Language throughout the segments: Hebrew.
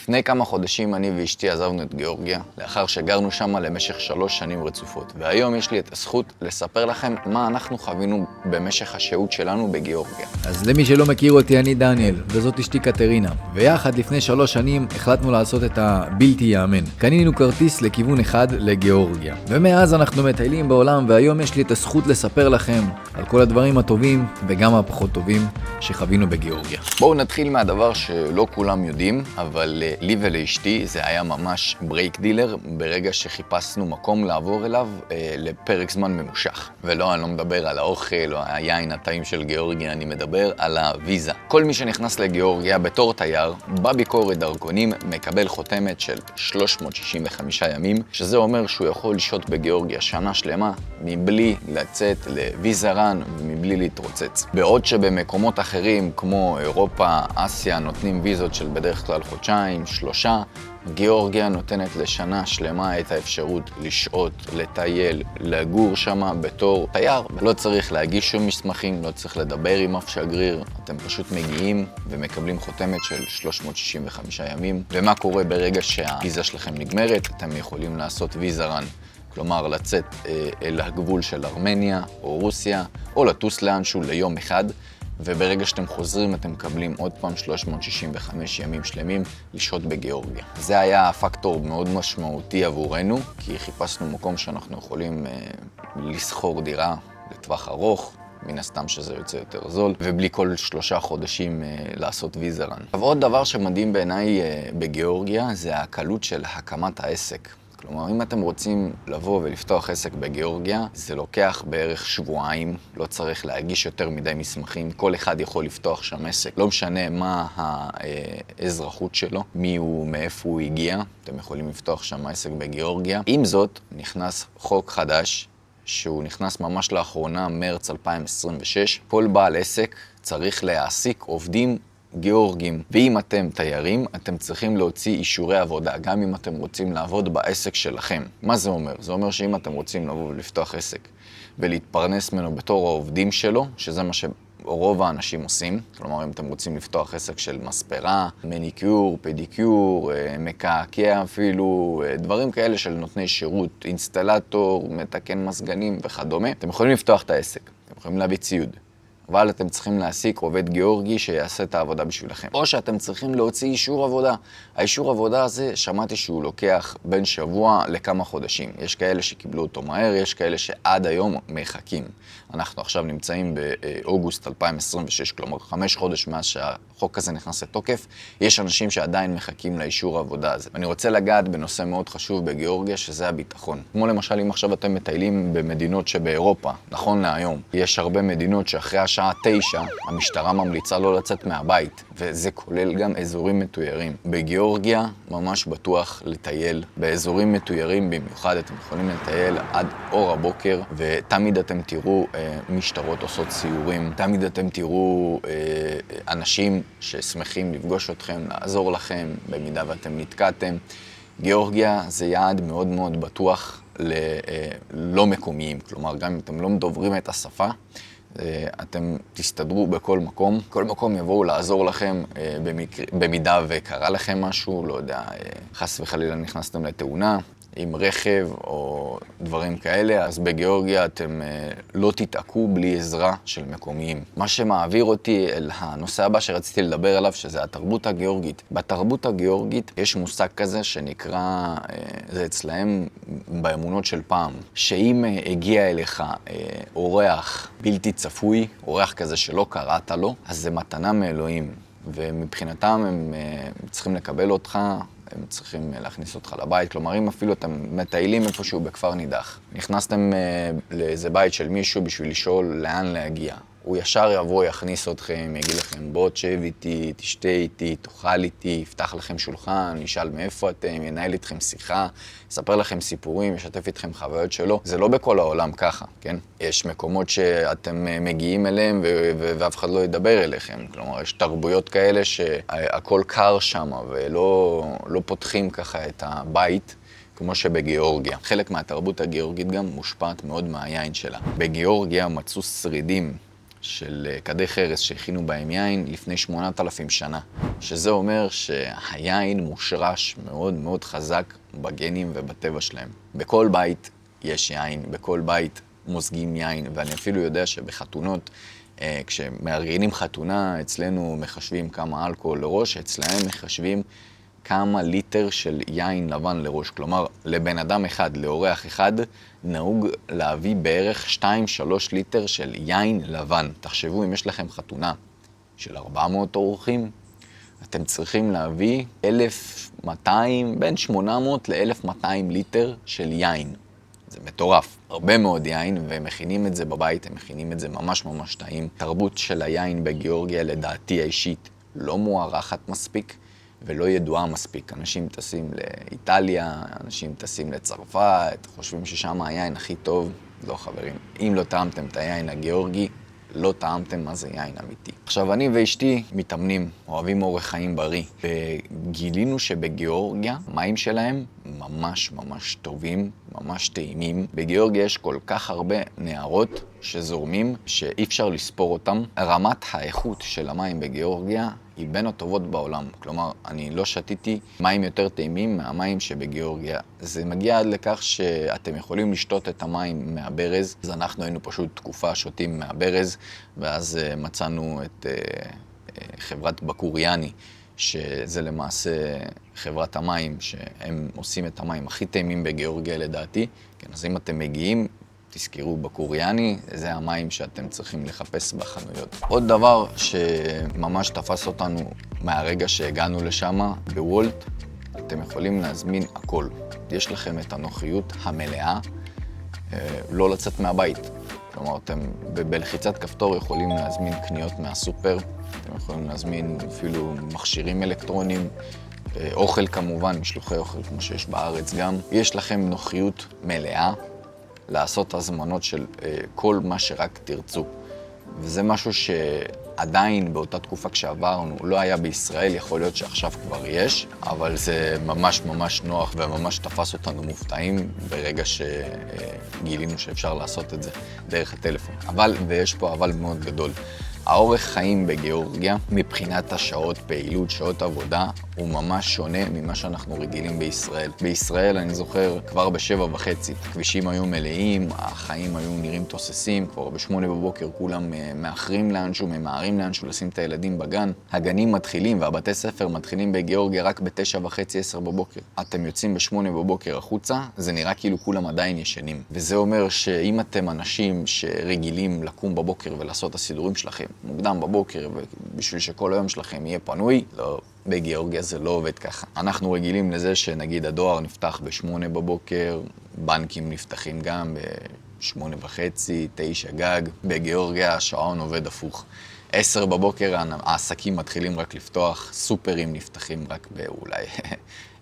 לפני כמה חודשים אני ואשתי עזבנו את גיאורגיה, לאחר שגרנו שם למשך 3 שנים רצופות. והיום יש לי את הזכות לספר לכם מה אנחנו חווינו במשך השהות שלנו בגיאורגיה. אז למי שלא מכיר אותי, אני דניאל, וזאת אשתי קטרינה. ויחד לפני 3 שנים החלטנו לעשות את הבלתי יאמן. קנינו כרטיס לכיוון אחד לגיאורגיה. ומאז אנחנו מטיילים בעולם, והיום יש לי את הזכות לספר לכם על כל הדברים הטובים וגם הפחות טובים שחווינו בגיאורגיה. בואו נתחיל מהדבר שלא כולם יודעים, אבל לי ולאשתי זה היה ממש ברייק דילר ברגע שחיפשנו מקום לעבור אליו לפרק זמן ממושך. ולא, אני לא מדבר על האוכל או היין הטעים של גיאורגיה, אני מדבר על הוויזה. כל מי שנכנס לגיאורגיה בתור תייר, בביקורת דרכונים מקבל חותמת של 365 ימים, שזה אומר שהוא יכול לשהות בגיאורגיה שנה שלמה מבלי לצאת לוויזה רן ומבלי להתרוצץ. בעוד שבמקומות אחרים כמו אירופה, אסיה, נותנים ויזות של בדרך כלל 2-3 חודשים, גיאורגיה נותנת לשנה שלמה את האפשרות לשהות, לטייל, לגור שם בתור תייר. לא צריך להגיש שום מסמכים, לא צריך לדבר עם אף שגריר, אתם פשוט מגיעים ומקבלים חותמת של 365 ימים. ומה קורה ברגע שהוויזה שלכם נגמרת? אתם יכולים לעשות ויזה רן. כלומר, לצאת אל הגבול של ארמניה או רוסיה, או לטוס לאנשהו ליום אחד, וברגע שאתם חוזרים אתם מקבלים עוד פעם 365 ימים שלמים לשהות בגיאורגיה. זה היה פקטור מאוד משמעותי עבורנו, כי חיפשנו מקום שאנחנו יכולים לסחור דירה לטווח ארוך, מן הסתם שזה יוצא יותר זול, ובלי כל 3 חודשים לעשות ויזה רן. עוד דבר שמדהים בעיניי בגיאורגיה זה הקלות של הקמת העסק. כלומר, אם אתם רוצים לבוא ולפתוח עסק בגיאורגיה, זה לוקח בערך 2 שבועות, לא צריך להגיש יותר מדי מסמכים, כל אחד יכול לפתוח שם עסק. לא משנה מה האזרחות שלו, מי הוא, מאיפה הוא הגיע, אתם יכולים לפתוח שם עסק בגיאורגיה. עם זאת, נכנס חוק חדש, שהוא נכנס ממש לאחרונה, מרץ 2026. כל בעל עסק צריך להעסיק עובדים גיאורגים. ואם אתם תיירים, אתם צריכים להוציא אישורי עבודה, גם אם אתם רוצים לעבוד בעסק שלכם. מה זה אומר? זה אומר שאם אתם רוצים לבוא ולפתוח עסק ולהתפרנס ממנו בתור העובדים שלו, שזה מה שרוב האנשים עושים, כלומר אם אתם רוצים לפתוח עסק של מספרה, מניקור, פדיקיור, מקעקע אפילו, דברים כאלה של נותני שירות, אינסטלטור, מתקן מזגנים וכדומה, אתם יכולים לפתוח את העסק, אתם יכולים להביא ציוד. אבל אתם צריכים להעסיק עובד גיאורגי שיעשה את העבודה בשבילכם. או שאתם צריכים להוציא אישור עבודה. האישור עבודה הזה, שמעתי שהוא לוקח בין שבוע לכמה חודשים. יש כאלה שקיבלו אותו מהר, יש כאלה שעד היום מחכים. אנחנו עכשיו נמצאים באוגוסט 2026, כלומר 5 חודשים מאז שהחוק הזה נכנס לתוקף. יש אנשים שעדיין מחכים לאישור העבודה הזה. אני רוצה לגעת בנושא מאוד חשוב בגיאורגיה, שזה הביטחון. כמו למשל, אם עכשיו אתם מטיילים במדינות שבאירופה, נכון להיום, יש הרבה מדינות שאחרי השעה 9, המשטרה ממליצה לא לצאת מהבית, וזה כולל גם אזורים מתוירים. בגיאורגיה ממש בטוח לטייל. באזורים מתוירים במיוחד אתם יכולים לטייל עד אור הבוקר, ותמיד אתם תראו משטרות עושות סיורים, תמיד אתם תראו אנשים ששמחים לפגוש אתכם, לעזור לכם במידה ואתם נתקעתם. גיאורגיה זה יעד מאוד מאוד בטוח ללא מקומיים, כלומר גם אם אתם לא מדוברים את השפה, אתם תסתדרו בכל מקום. כל מקום יבואו לעזור לכם במידה וקרה לכם משהו, לא יודע, חס וחלילה נכנסתם לתאונה עם רכב או דברים כאלה, אז בגיאורגיה אתם לא תתעקו בלי עזרה של מקומיים. מה שמעביר אותי אל הנושא הבא שרציתי לדבר עליו, שזה התרבות הגיאורגית. בתרבות הגיאורגית יש מושג כזה שנקרא, זה אצלהם באמונות של פעם, שאם הגיע אליך אורח בלתי צפוי, אורח כזה שלא קראת לו, אז זה מתנה מאלוהים. ומבחינתם הם צריכים לקבל אותך, הם צריכים להכניס אותך לבית. כלומר, אם אפילו אתם מטיילים איפשהו בכפר נידח, נכנסתם לאיזה בית של מישהו בשביל לשאול לאן להגיע. הוא ישר יבוא, יכניס אתכם, יגיד לכם, בוא תשב איתי, תשתה איתי, תאכל איתי, יפתח לכם שולחן, ישאל מאיפה אתם, ינהל איתכם שיחה, יספר לכם סיפורים, ישתף איתכם חוויות שלו. זה לא בכל העולם ככה, כן? יש מקומות שאתם מגיעים אליהם ואף אחד לא ידבר אליכם. כלומר, יש תרבויות כאלה שהכל קר שם ולא פותחים ככה את הבית. כמו שבגיאורגיה. חלק מהתרבות הגיאורגית גם מושפעת מאוד מהיין שלה. בגיאורגיה מצאו שרידים של כדי חרס שהכינו בהם יין לפני 8,000 שנה. שזה אומר שהיין מושרש מאוד מאוד חזק בגנים ובטבע שלהם. בכל בית יש יין, בכל בית מוזגים יין, ואני אפילו יודע שבחתונות, כשמארגנים חתונה, אצלנו מחשבים כמה אלכוהול לראש, אצלהם מחשבים כמה ליטר של יין לבן לראש. כלומר, לבן אדם אחד, לאורח אחד, נהוג להביא בערך 2-3 ליטר של יין לבן. תחשבו, אם יש לכם חתונה של 400 אורחים, אתם צריכים להביא 1,200, בין 800 ל-1,200 ליטר של יין. זה מטורף. הרבה מאוד יין, והם מכינים את זה בבית, הם מכינים את זה ממש ממש טעים. תרבות של היין בגיאורגיה, לדעתי האישית, לא מוערכת מספיק ולא ידועה מספיק. אנשים טסים לאיטליה, אנשים טסים לצרפת, חושבים ששם היין הכי טוב. לא חברים, אם לא טעמתם את היין הגיאורגי, לא טעמתם מה זה יין אמיתי. עכשיו, אני ואשתי מתאמנים, אוהבים אורח חיים בריא. וגילינו שבגיאורגיה, המים שלהם ממש ממש טובים, ממש טעימים. בגיאורגיה יש כל כך הרבה נהרות שזורמים, שאי אפשר לספור אותם. רמת האיכות של המים בגיאורגיה היא בין הטובות בעולם. כלומר, אני לא שתיתי מים יותר טעימים מהמים שבגיאורגיה. זה מגיע עד לכך שאתם יכולים לשתות את המים מהברז. אז אנחנו היינו פשוט תקופה שותים מהברז, ואז מצאנו את חברת בקוריאני, שזה למעשה חברת המים, שהם עושים את המים הכי טעימים בגיאורגיה לדעתי. כן, אז אם אתם מגיעים, תזכרו בקוריאני, זה המים שאתם צריכים לחפש בחנויות. עוד דבר שממש תפס אותנו מהרגע שהגענו לשם, בוולט, אתם יכולים להזמין הכל. יש לכם את הנוחיות המלאה, לא לצאת מהבית. כלומר, אתם בלחיצת כפתור יכולים להזמין קניות מהסופר, אתם יכולים להזמין אפילו מכשירים אלקטרוניים, אוכל כמובן, משלוחי אוכל כמו שיש בארץ גם. יש לכם נוחיות מלאה לעשות הזמנות של כל מה שרק תרצו. וזה משהו שעדיין באותה תקופה כשעברנו לא היה בישראל, יכול להיות שעכשיו כבר יש, אבל זה ממש ממש נוח וממש תפס אותנו מופתעים ברגע שגילינו שאפשר לעשות את זה דרך הטלפון. אבל, ויש פה אבל מאוד גדול, האורך חיים בגיאורגיה, מבחינת השעות פעילות, שעות עבודה, הוא ממש שונה ממה שאנחנו רגילים בישראל. בישראל, אני זוכר, כבר ב7:30, הכבישים היו מלאים, החיים היו נראים תוססים, כבר ב8 בבוקר כולם מאחרים לאנשהו, ממהרים לאנשהו לשים את הילדים בגן. הגנים מתחילים והבתי ספר מתחילים בגיאורגיה רק ב9:30, 10 בבוקר. אתם יוצאים ב8 בבוקר החוצה, זה נראה כאילו כולם עדיין ישנים. וזה אומר שאם אתם אנשים שרגילים לקום בבוקר ולעשות את הסידורים שלכם, מוקדם בבוקר, ובשביל שכל היום שלכם יהיה פנוי, לא, בגיאורגיה זה לא עובד ככה. אנחנו רגילים לזה שנגיד הדואר נפתח ב8 בבוקר, בנקים נפתחים גם ב8:30, 9 גג. בגיאורגיה השעון עובד הפוך. 10 בבוקר העסקים מתחילים רק לפתוח, סופרים נפתחים רק באולי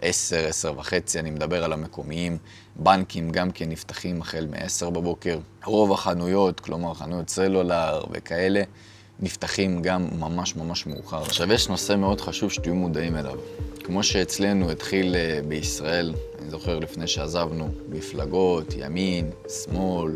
10, 10:30, אני מדבר על המקומיים. בנקים גם כן נפתחים החל מ10 בבוקר. רוב החנויות, כלומר חנויות סלולר וכאלה, נפתחים גם ממש ממש מאוחר. עכשיו יש נושא מאוד חשוב שתהיו מודעים אליו. כמו שאצלנו התחיל בישראל, אני זוכר לפני שעזבנו, מפלגות, ימין, שמאל,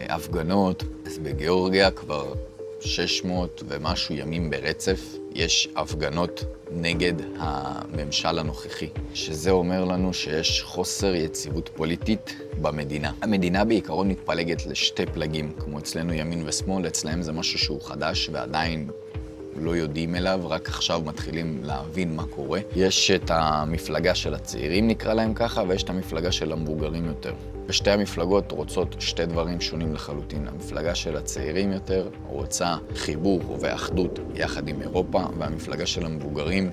הפגנות, אז בגיאורגיה כבר 600 ומשהו ימים ברצף יש הפגנות נגד הממשל הנוכחי, שזה אומר לנו שיש חוסר יציבות פוליטית במדינה. המדינה בעיקרון מתפלגת לשתי פלגים, כמו אצלנו ימין ושמאל, אצלהם זה משהו שהוא חדש ועדיין לא יודעים אליו, רק עכשיו מתחילים להבין מה קורה. יש את המפלגה של הצעירים נקרא להם ככה, ויש את המפלגה של המבוגרים יותר. ושתי המפלגות רוצות שתי דברים שונים לחלוטין. המפלגה של הצעירים יותר רוצה חיבור ואחדות יחד עם אירופה, והמפלגה של המבוגרים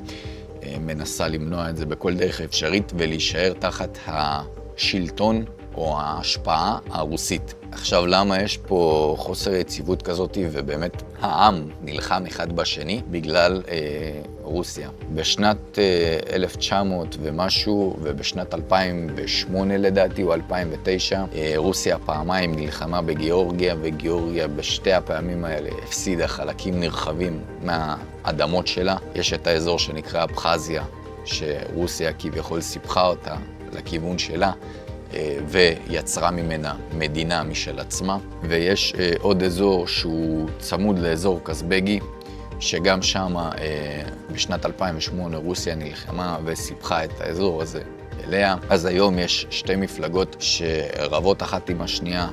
מנסה למנוע את זה בכל דרך אפשרית ולהישאר תחת השלטון או ההשפעה הרוסית. עכשיו, למה יש פה חוסר יציבות כזאת ובאמת העם נלחם אחד בשני? בגלל רוסיה. בשנת 1900 ומשהו ובשנת 2008 לדעתי או 2009, רוסיה פעמיים נלחמה בגיאורגיה, וגיאורגיה בשתי הפעמים האלה הפסידה חלקים נרחבים מהאדמות שלה. יש את האזור שנקרא אבחזיה, שרוסיה כביכול סיפחה אותה לכיוון שלה. ויצרה ממנה מדינה משל עצמה. ויש עוד אזור שהוא צמוד לאזור קזבגי, שגם שם בשנת 2008 רוסיה נלחמה וסיפחה את האזור הזה אליה. אז היום יש שתי מפלגות שרבות אחת עם השנייה,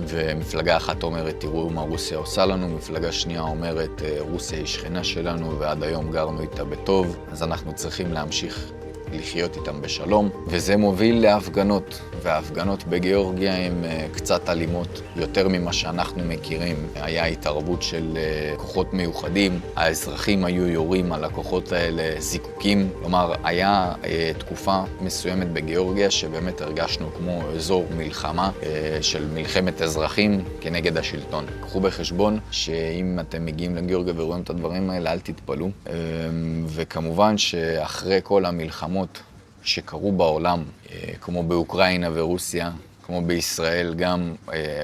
ומפלגה אחת אומרת, תראו מה רוסיה עושה לנו, מפלגה שנייה אומרת, רוסיה היא שכנה שלנו ועד היום גרנו איתה בטוב, אז אנחנו צריכים להמשיך לחיות איתם בשלום, וזה מוביל להפגנות, וההפגנות בגיאורגיה הן קצת אלימות, יותר ממה שאנחנו מכירים. היה התערבות של כוחות מיוחדים, האזרחים היו יורים על הכוחות האלה זיקוקים, כלומר היה תקופה מסוימת בגיאורגיה שבאמת הרגשנו כמו אזור מלחמה של מלחמת אזרחים כנגד השלטון. קחו בחשבון שאם אתם מגיעים לגיאורגיה ורואים את הדברים האלה, אל תתפלו, וכמובן שאחרי כל המלחמות שקרו בעולם, כמו באוקראינה ורוסיה, כמו בישראל, גם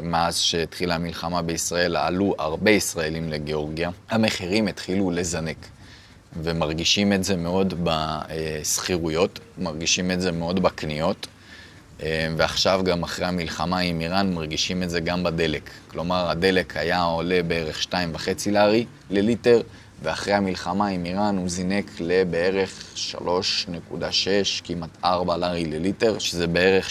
מאז שהתחילה המלחמה בישראל, עלו הרבה ישראלים לגיאורגיה. המחירים התחילו לזנק, ומרגישים את זה מאוד בסחירויות, מרגישים את זה מאוד בקניות, ועכשיו גם אחרי המלחמה עם איראן מרגישים את זה גם בדלק. כלומר, הדלק היה עולה בערך 2.5 לרי לליטר, ואחרי המלחמה עם איראן הוא זינק לבערך 3.6, כמעט 4 לרי לליטר, שזה בערך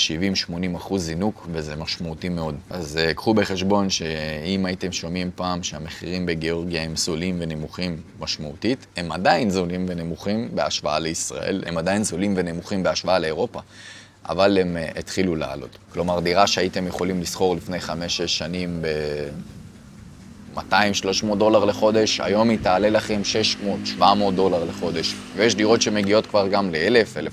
70-80% זינוק, וזה משמעותי מאוד. אז קחו בחשבון שאם הייתם שומעים פעם שהמחירים בגיאורגיה הם זולים ונמוכים משמעותית, הם עדיין זולים ונמוכים בהשוואה לישראל, הם עדיין זולים ונמוכים בהשוואה לאירופה, אבל הם התחילו לעלות. כלומר, דירה שהייתם יכולים לסחור לפני 5-6 שנים $200-300 לחודש, היום היא תעלה לכם $600-700 לחודש. ויש דירות שמגיעות כבר גם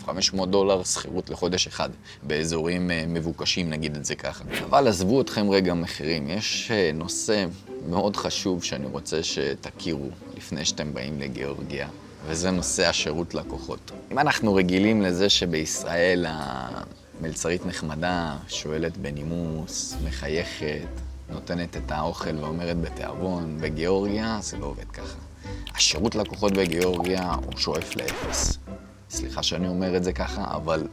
$1,000-1,500 שכירות לחודש אחד, באזורים מבוקשים, נגיד את זה ככה. אבל עזבו אתכם רגע מחירים, יש נושא מאוד חשוב שאני רוצה שתכירו לפני שאתם באים לגיאורגיה, וזה נושא השירות לקוחות. אם אנחנו רגילים לזה שבישראל המלצרית נחמדה, שואלת בנימוס, מחייכת, נותנת את האוכל ואומרת בתיאבון, בגיאורגיה זה לא עובד ככה. השירות לקוחות בגיאורגיה הוא שואף לאפס. סליחה שאני אומר את זה ככה, אבל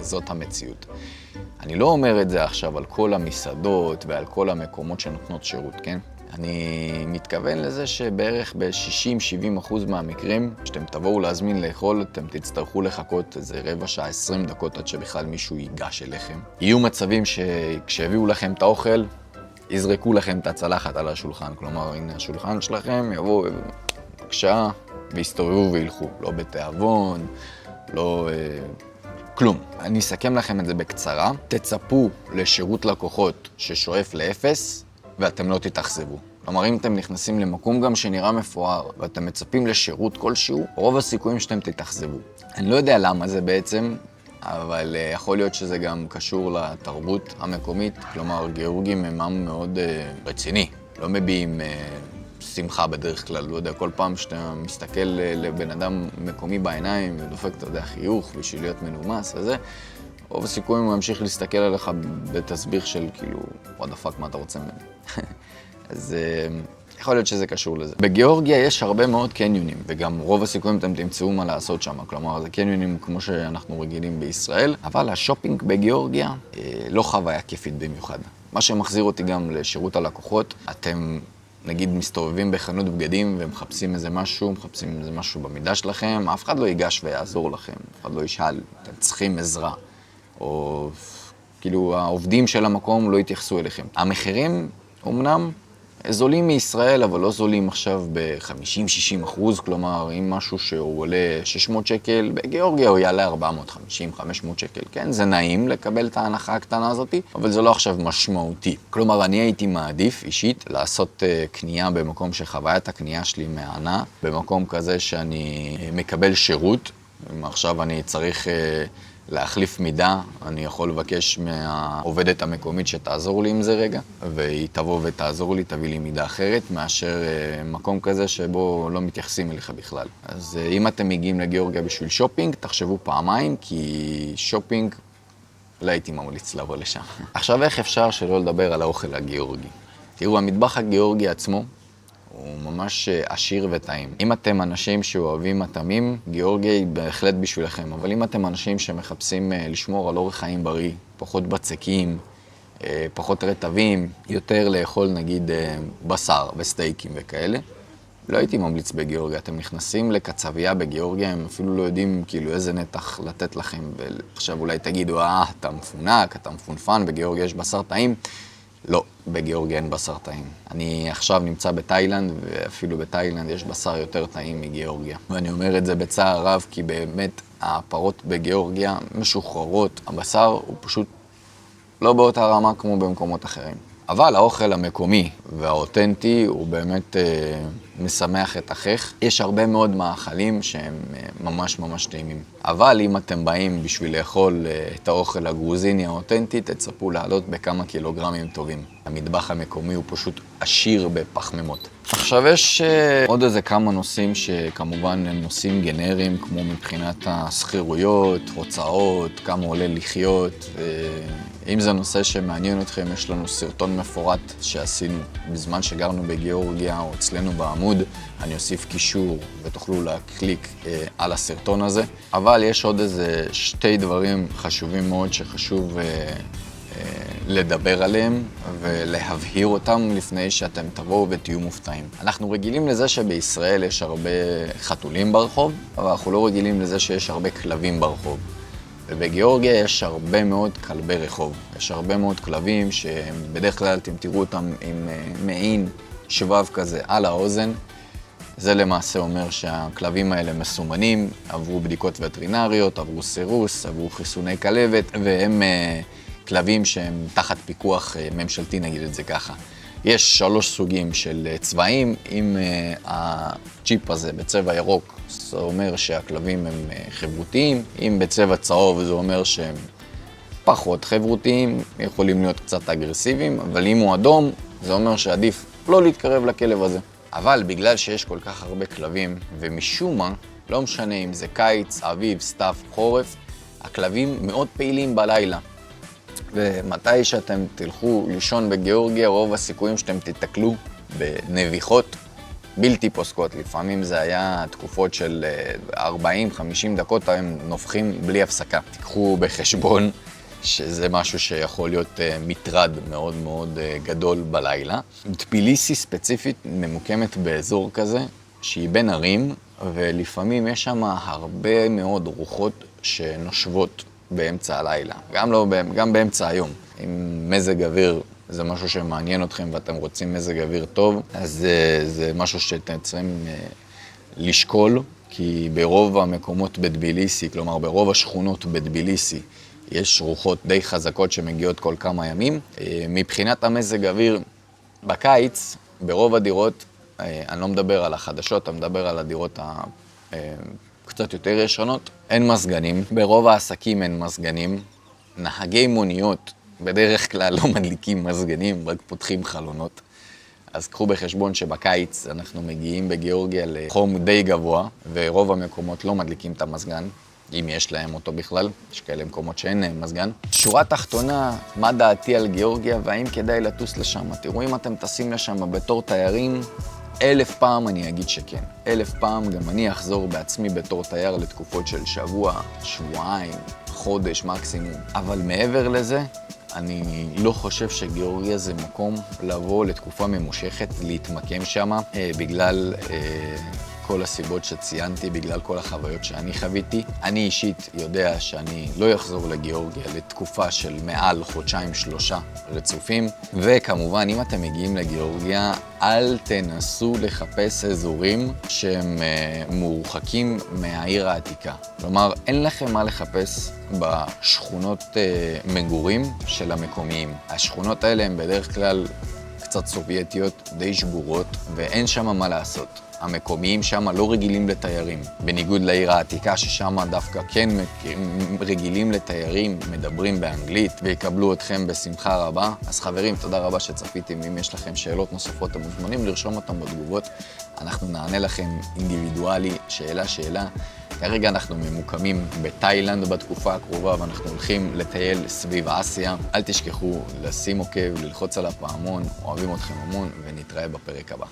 זאת המציאות. אני לא אומר את זה עכשיו על כל המסעדות ועל כל המקומות שנותנות שירות, כן? אני מתכוון לזה שבערך ב-60-70% מהמקרים, שאתם תבואו להזמין לאכול, אתם תצטרכו לחכות איזה רבע שעה, 20 דקות עד שבכלל מישהו ייגש אליכם. יהיו מצבים שכשהביאו לכם את האוכל, יזרקו לכם את הצלחת על השולחן. כלומר, הנה השולחן שלכם, יבואו בבקשה ויסתובבו וילכו. לא בתיאבון, לא כלום. אני אסכם לכם את זה בקצרה. תצפו לשירות לקוחות ששואף לאפס, ואתם לא תתאכזבו. כלומר, אם אתם נכנסים למקום גם שנראה מפואר, ואתם מצפים לשירות כלשהו, רוב הסיכויים שאתם תתאכזבו. אני לא יודע למה זה בעצם, אבל יכול להיות שזה גם קשור לתרבות המקומית. כלומר, גיאורגים הם עם מאוד רציני. לא מביעים שמחה בדרך כלל. לא יודע, כל פעם שאתה מסתכל לבן אדם מקומי בעיניים ודופק, אתה יודע, חיוך בשביל להיות מנומס וזה, רוב הסיכויים הוא ימשיך להסתכל עליך בתסביך של כאילו, what the fuck, מה אתה רוצה ממני? אז יכול להיות שזה קשור לזה. בגיאורגיה יש הרבה מאוד קניונים, וגם רוב הסיכויים אתם תמצאו מה לעשות שם. כלומר, זה קניונים כמו שאנחנו רגילים בישראל, אבל השופינג בגיאורגיה לא חוויה כיפית במיוחד. מה שמחזיר אותי גם לשירות הלקוחות, אתם נגיד מסתובבים בחנות בגדים ומחפשים איזה משהו במידה שלכם, אף אחד לא ייגש ויעזור לכם, אף אחד לא ישאל, אתם צריכים עזרה, או כאילו העובדים של המקום לא יתייחסו אליכם. המחירים אומנם זולים מישראל, אבל לא זולים עכשיו ב-50-60%, כלומר, אם משהו שהוא עולה 600 שקל, בגיאורגיה הוא יעלה 450-500 שקל, כן? זה נעים לקבל את ההנחה הקטנה הזאת, אבל זה לא עכשיו משמעותי. כלומר, אני הייתי מעדיף אישית לעשות קנייה במקום שחוויית הקנייה שלי מהנה, במקום כזה שאני מקבל שירות, אם עכשיו אני צריך להחליף מידה, אני יכול לבקש מהעובדת המקומית שתעזור לי עם זה רגע, והיא תבוא ותעזור לי, תביא לי מידה אחרת, מאשר מקום כזה שבו לא מתייחסים אליך בכלל. אז אם אתם מגיעים לגיאורגיה בשביל שופינג, תחשבו פעמיים, כי שופינג לא הייתי ממליץ לבוא לשם. עכשיו, איך אפשר שלא לדבר על האוכל הגיאורגי? תראו, המטבח הגיאורגי עצמו הוא ממש עשיר וטעים. אם אתם אנשים שאוהבים מטעמים, גיאורגיה היא בהחלט בשבילכם, אבל אם אתם אנשים שמחפשים לשמור על אורח חיים בריא, פחות בצקים, פחות רטבים, יותר לאכול נגיד בשר וסטייקים וכאלה, לא הייתי ממליץ בגיאורגיה. אתם נכנסים לקצבייה בגיאורגיה, הם אפילו לא יודעים כאילו איזה נתח לתת לכם, ועכשיו אולי תגידו, אתה מפונק, אתה מפונפן, בגיאורגיה יש בשר טעים. לא, בגיאורגיה אין בשר טעים. אני עכשיו נמצא בתאילנד, ואפילו בתאילנד יש בשר יותר טעים מגיאורגיה. ואני אומר את זה בצער רב, כי באמת הפרות בגיאורגיה משוחררות. הבשר הוא פשוט לא באותה רמה כמו במקומות אחרים. אבל האוכל המקומי והאותנטי הוא באמת משמח את החך. יש הרבה מאוד מאכלים שהם ממש ממש טעימים. אבל אם אתם באים בשביל לאכול את האוכל הגרוזיני האותנטי, תצפו לעלות בכמה קילוגרמים טובים. המטבח המקומי הוא פשוט עשיר בפחמימות. עכשיו יש עוד איזה כמה נושאים שכמובן הם נושאים גנריים, כמו מבחינת הסחירויות, הוצאות, כמה עולה לחיות. אם זה נושא שמעניין אתכם, יש לנו סרטון מפורט שעשינו בזמן שגרנו בגיאורגיה או אצלנו בעמוד. אני אוסיף קישור ותוכלו להקליק על הסרטון הזה. אבל יש עוד איזה שתי דברים חשובים מאוד שחשוב לדבר עליהם ולהבהיר אותם לפני שאתם תבואו ותהיו מופתעים. אנחנו רגילים לזה שבישראל יש הרבה חתולים ברחוב, אבל אנחנו לא רגילים לזה שיש הרבה כלבים ברחוב. ובגיאורגיה יש הרבה מאוד כלבי רחוב. יש הרבה מאוד כלבים שבדרך כלל אתם תראו אותם עם מעין שבב כזה על האוזן. זה למעשה אומר שהכלבים האלה מסומנים, עברו בדיקות וטרינריות, עברו סירוס, עברו חיסוני כלבת, והם כלבים שהם תחת פיקוח ממשלתי, נגיד את זה ככה. יש 3 סוגים של צבעים. אם הצ'יפ הזה בצבע ירוק, זה אומר שהכלבים הם חברותיים. אם בצבע צהוב, זה אומר שהם פחות חברותיים, יכולים להיות קצת אגרסיביים, אבל אם הוא אדום, זה אומר שעדיף לא להתקרב לכלב הזה. אבל בגלל שיש כל כך הרבה כלבים, ומשום מה, לא משנה אם זה קיץ, אביב, סתיו, חורף, הכלבים מאוד פעילים בלילה. ומתי שאתם תלכו לישון בגיאורגיה, רוב הסיכויים שאתם תתקלו בנביחות בלתי פוסקות. לפעמים זה היה תקופות של 40-50 דקות, הם נובחים בלי הפסקה. תיקחו בחשבון שזה משהו שיכול להיות מטרד מאוד מאוד גדול בלילה. טביליסי ספציפית ממוקמת באזור כזה, שהיא בין ערים, ולפעמים יש שם הרבה מאוד רוחות שנושבות באמצע הלילה, גם באמצע היום. אם מזג אוויר זה משהו שמעניין אתכם ואתם רוצים מזג אוויר טוב, אז זה משהו שאתם צריכים לשקול, כי ברוב המקומות בטביליסי, כלומר ברוב השכונות בטביליסי, יש רוחות די חזקות שמגיעות כל כמה ימים. מבחינת המזג אוויר, בקיץ, ברוב הדירות, אני לא מדבר על החדשות, אני מדבר על הדירות קצת יותר ישנות, אין מזגנים. ברוב העסקים אין מזגנים. נהגי מוניות בדרך כלל לא מדליקים מזגנים, רק פותחים חלונות. אז קחו בחשבון שבקיץ אנחנו מגיעים בגיאורגיה לחום די גבוה, ורוב המקומות לא מדליקים את המזגן, אם יש להם אותו בכלל. יש כאלה מקומות שאין להם מזגן. שורה תחתונה, מה דעתי על גיאורגיה והאם כדאי לטוס לשם? תראו, אם אתם טסים לשם בתור תיירים, 1000 פעם אני אגיד שכן. 1000 פעם גם אני אחזור בעצמי בתור תייר לתקופות של שבוע, שבועיים, חודש מקסימום. אבל מעבר לזה, אני לא חושב שגיאורגיה זה מקום לבוא לתקופה ממושכת, להתמקם שם, בגלל כל הסיבות שציינתי, בגלל כל החוויות שאני חוויתי. אני אישית יודע שאני לא אחזור לגיאורגיה לתקופה של מעל 2-3 רצופים. וכמובן, אם אתם מגיעים לגיאורגיה, אל תנסו לחפש אזורים שהם מורחקים מהעיר העתיקה. כלומר, אין לכם מה לחפש בשכונות מגורים של המקומיים. השכונות האלה הן בדרך כלל קצת סובייטיות, די שבורות, ואין שם מה לעשות. המקומיים שם לא רגילים לתיירים, בניגוד לעיר העתיקה ששם דווקא כן רגילים לתיירים, מדברים באנגלית ויקבלו אתכם בשמחה רבה. אז חברים, תודה רבה שצפיתם. אם יש לכם שאלות נוספות, אתם מוזמנים לרשום אותם בתגובות. אנחנו נענה לכם אינדיבידואלי, שאלה. כרגע אנחנו ממוקמים בתאילנד בתקופה הקרובה, ואנחנו הולכים לטייל סביב אסיה. אל תשכחו לשים עוקב, ללחוץ על הפעמון. אוהבים אתכם המון, ונתראה בפרק הבא.